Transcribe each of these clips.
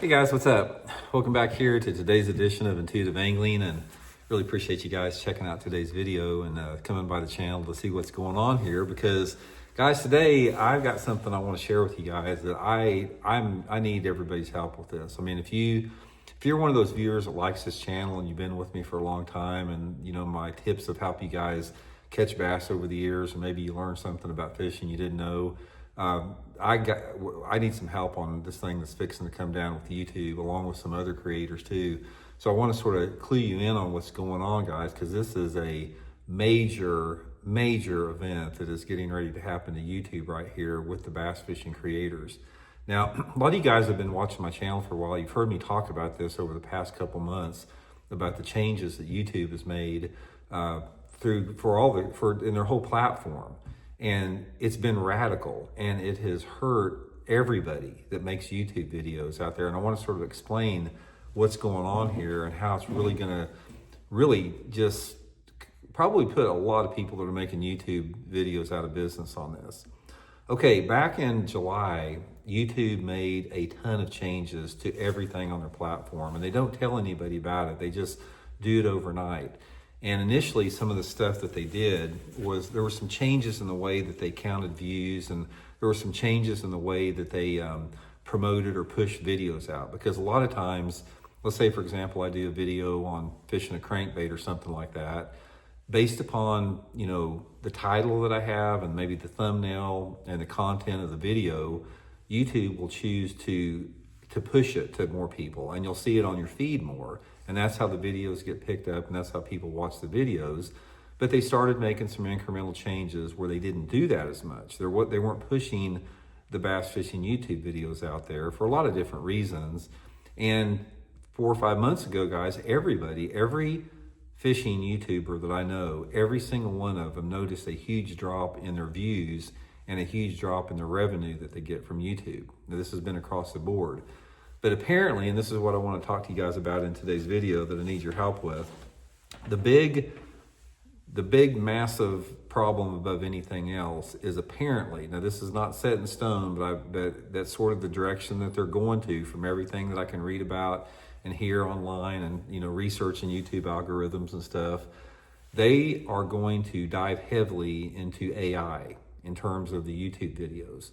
Hey guys, what's up? Welcome back here to today's edition of Intuitive Angling, and really appreciate you guys checking out today's video and coming by the channel to see what's going on here. Because guys, today I've got something I want to share with you guys that I need everybody's help with this. I mean, if you're one of those viewers that likes this channel and you've been with me for a long time, and you know my tips have helped you guys catch bass over the years, and maybe you learned something about fishing you didn't know. I need some help on this thing that's fixing to come down with YouTube, along with some other creators too. So I want to sort of clue you in on what's going on, guys, because this is a major event that is getting ready to happen to YouTube right here with the bass fishing creators. Now, a lot of you guys have been watching my channel for a while. You've heard me talk about this over the past couple months, about the changes that YouTube has made in their whole platform. And it's been radical, and it has hurt everybody that makes YouTube videos out there. And I want to sort of explain what's going on here and how it's really going to just probably put a lot of people that are making YouTube videos out of business on this. Okay, back in July, YouTube made a ton of changes to everything on their platform, and they don't tell anybody about it. They just do it overnight. And initially, some of the stuff that they did was there were some changes in the way that they counted views, and there were some changes in the way that they promoted or pushed videos out. Because a lot of times, let's say, for example, I do a video on fishing a crankbait or something like that, based upon, you know, the title that I have and maybe the thumbnail and the content of the video, YouTube will choose to push it to more people, and you'll see it on your feed more. And that's how the videos get picked up, and that's how people watch the videos. But they started making some incremental changes where they didn't do that as much. They weren't pushing the bass fishing YouTube videos out there for a lot of different reasons. And 4 or 5 months ago, guys, every fishing YouTuber that I know, every single one of them noticed a huge drop in their views and a huge drop in the revenue that they get from YouTube. Now, this has been across the board. But apparently, and this is what I want to talk to you guys about in today's video that I need your help with, the big massive problem above anything else is apparently, now this is not set in stone, but that's sort of the direction that they're going to from everything that I can read about and hear online and, you know, researching YouTube algorithms and stuff. They are going to dive heavily into AI in terms of the YouTube videos.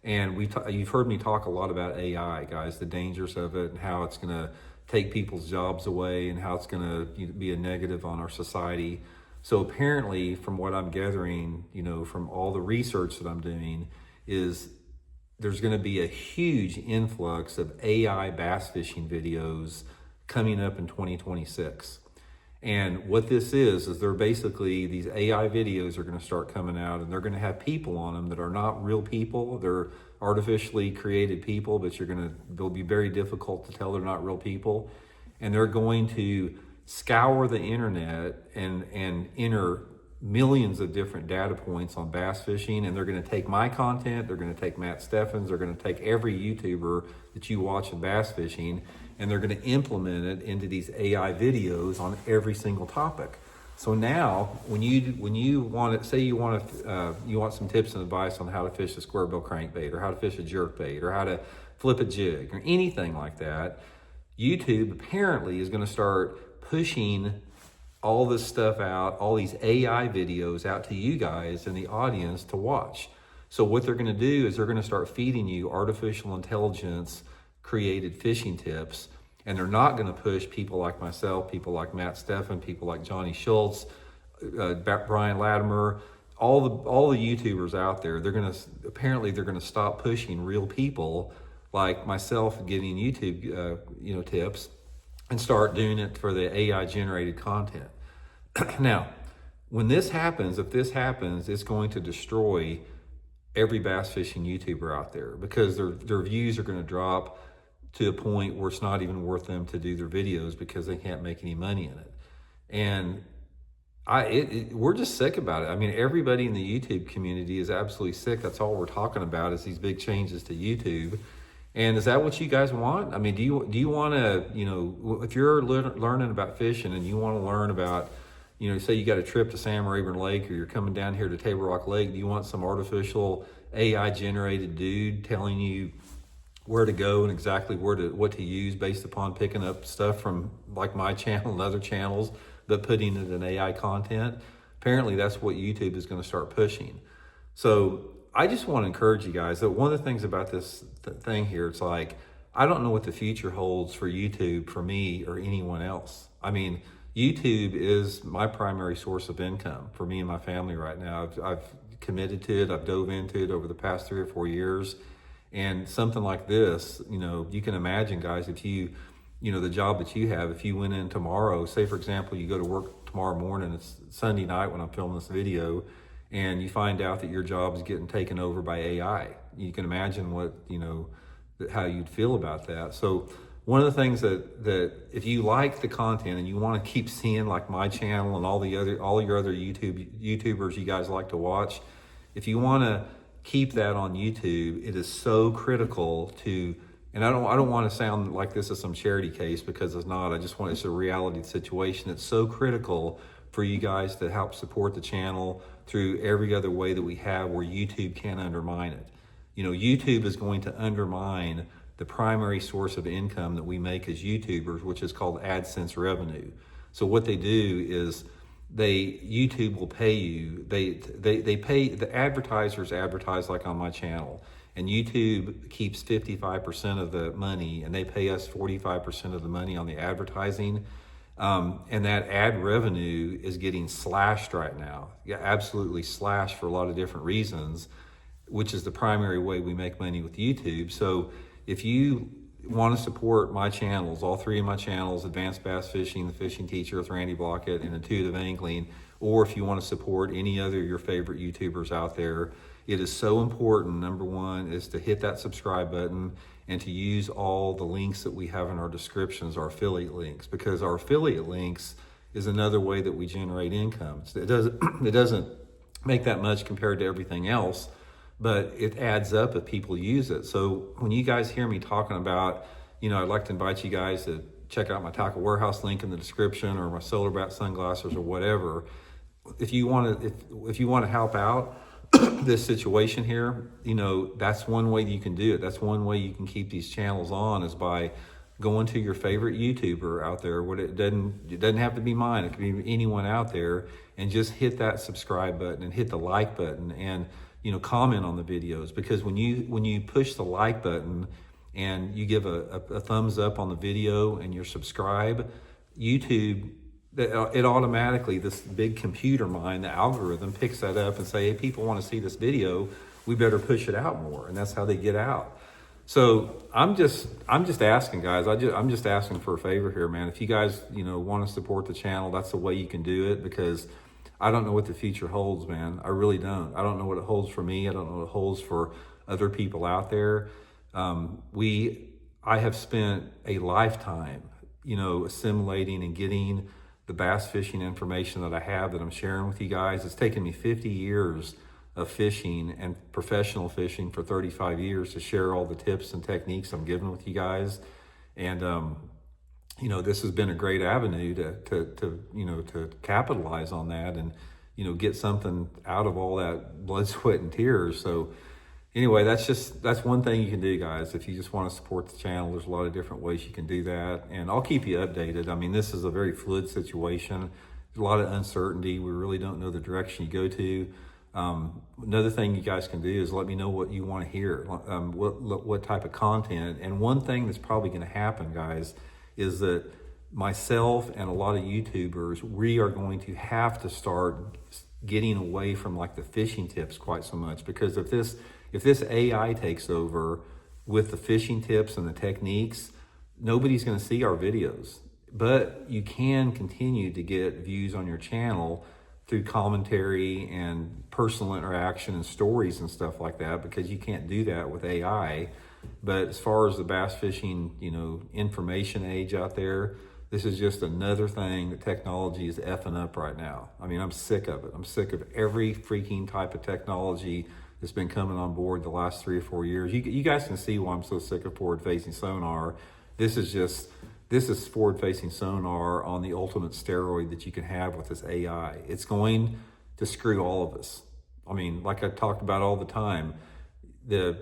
And you've heard me talk a lot about AI, guys, the dangers of it and how it's going to take people's jobs away and how it's going to be a negative on our society. So apparently, from what I'm gathering, you know, from all the research that I'm doing, is there's going to be a huge influx of AI bass fishing videos coming up in 2026. And what this is they're basically, these AI videos are going to start coming out, and they're going to have people on them that are not real people. They're artificially created people, but they'll be very difficult to tell they're not real people. And they're going to scour the internet and enter millions of different data points on bass fishing. And they're going to take my content, they're going to take Matt Steffen's, they're going to take every YouTuber that you watch in bass fishing, and they're going to implement it into these AI videos on every single topic. So now, when you want to say you want some tips and advice on how to fish a square bill crankbait, or how to fish a jerkbait, or how to flip a jig, or anything like that, YouTube apparently is going to start pushing all this stuff out, all these AI videos out to you guys and the audience to watch. So what they're going to do is they're going to start feeding you artificial intelligence created fishing tips, and they're not going to push people like myself, people like Matt Steffen, people like Johnny Schultz, Brian Latimer, all the YouTubers out there. They're going to stop pushing real people like myself getting YouTube tips, and start doing it for the AI generated content. Now, when this happens, if this happens, it's going to destroy every bass fishing YouTuber out there, because their views are going to drop to a point where it's not even worth them to do their videos because they can't make any money in it. And we're just sick about it. I mean, everybody in the YouTube community is absolutely sick. That's all we're talking about, is these big changes to YouTube. And is that what you guys want? I mean, do you want to, you know, if you're learning about fishing and you want to learn about, you know, say you got a trip to Sam Rayburn Lake, or you're coming down here to Table Rock Lake, do you want some artificial AI generated dude telling you where to go and exactly what to use based upon picking up stuff from like my channel and other channels, but putting it in AI content. Apparently that's what YouTube is going to start pushing. So I just want to encourage you guys that one of the things about this thing here, it's like, I don't know what the future holds for YouTube, for me or anyone else. I mean, YouTube is my primary source of income for me and my family right now. I've committed to it. I've dove into it over the past 3 or 4 years. And something like this, you can imagine, guys, if the job that you have, if you went in tomorrow, say for example, you go to work tomorrow morning, it's Sunday night when I'm filming this video, and you find out that your job is getting taken over by AI. You can imagine how you'd feel about that. So one of the things that if you like the content and you want to keep seeing like my channel and all your other YouTubers you guys like to watch, if you want to keep that on YouTube, it is so critical to, and I don't want to sound like this is some charity case, because it's not. It's a reality situation. It's so critical for you guys to help support the channel through every other way that we have where YouTube can't undermine it. YouTube is going to undermine the primary source of income that we make as YouTubers, which is called AdSense revenue. So what they do is YouTube will pay you. They pay the advertisers advertise like on my channel, and YouTube keeps 55% of the money, and they pay us 45% of the money on the advertising. And that ad revenue is getting slashed right now. Yeah, absolutely slashed for a lot of different reasons, which is the primary way we make money with YouTube. So if you want to support my channels, all 3 of my channels, Advanced Bass Fishing, The Fishing Teacher with Randy Blaukat, and Intuitive Angling, or if you want to support any other of your favorite YouTubers out there, it is so important, number one, is to hit that subscribe button and to use all the links that we have in our descriptions, our affiliate links, because our affiliate links is another way that we generate income. It doesn't make that much compared to everything else, but it adds up if people use it. So when you guys hear me talking about, I'd like to invite you guys to check out my Tackle Warehouse link in the description, or my Solar Bat sunglasses, or whatever. If you want to help out this situation here, that's one way you can do it. That's one way you can keep these channels on, is by going to your favorite YouTuber out there. It doesn't have to be mine. It could be anyone out there, and just hit that subscribe button and hit the like button, and comment on the videos. Because when you push the like button and you give a thumbs up on the video and you're subscribed, YouTube, it automatically, this big computer mind, the algorithm picks that up and say, hey, people want to see this video, we better push it out more. And that's how they get out. So I'm just asking, guys, I'm just asking for a favor here, man. If you guys, want to support the channel, that's the way you can do it, because I don't know what the future holds, man. I really don't. I don't know what it holds for me. I don't know what it holds for other people out there. I have spent a lifetime, assimilating and getting the bass fishing information that I have, that I'm sharing with you guys. It's taken me 50 years of fishing and professional fishing for 35 years to share all the tips and techniques I'm giving with you guys. And, this has been a great avenue to capitalize on that and, get something out of all that blood, sweat, and tears. So anyway, that's one thing you can do, guys. If you just want to support the channel, there's a lot of different ways you can do that. And I'll keep you updated. I mean, this is a very fluid situation. There's a lot of uncertainty. We really don't know the direction you go to. Another thing you guys can do is let me know what you want to hear, what type of content. And one thing that's probably going to happen, guys, is that myself and a lot of YouTubers, we are going to have to start getting away from like the fishing tips quite so much, because if this AI takes over with the fishing tips and the techniques, nobody's going to see our videos. But you can continue to get views on your channel through commentary and personal interaction and stories and stuff like that, because you can't do that with AI. But as far as the bass fishing, information age out there, this is just another thing that technology is effing up right now. I mean, I'm sick of it. I'm sick of every freaking type of technology that's been coming on board the last 3 or 4 years. You guys can see why I'm so sick of forward-facing sonar. This is forward-facing sonar on the ultimate steroid that you can have with this AI. It's going to screw all of us. I mean, like I talked about all the time, the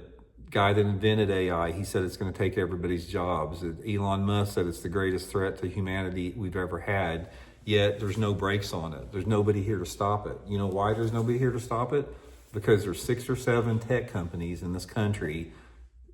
guy that invented AI, he said it's going to take everybody's jobs. Elon Musk said it's the greatest threat to humanity we've ever had, yet there's no brakes on it. There's nobody here to stop it. You know why there's nobody here to stop it? Because there's 6 or 7 tech companies in this country,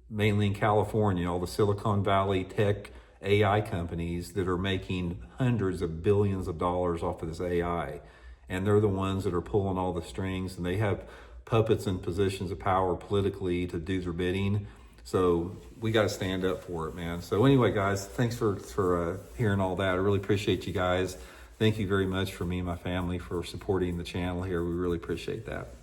mainly in California, all the Silicon Valley tech AI companies that are making hundreds of billions of dollars off of this AI. And they're the ones that are pulling all the strings, and they have puppets in positions of power politically to do their bidding. So we got to stand up for it, man. So anyway, guys, thanks for hearing all that. I really appreciate you guys. Thank you very much for me and my family for supporting the channel here. We really appreciate that.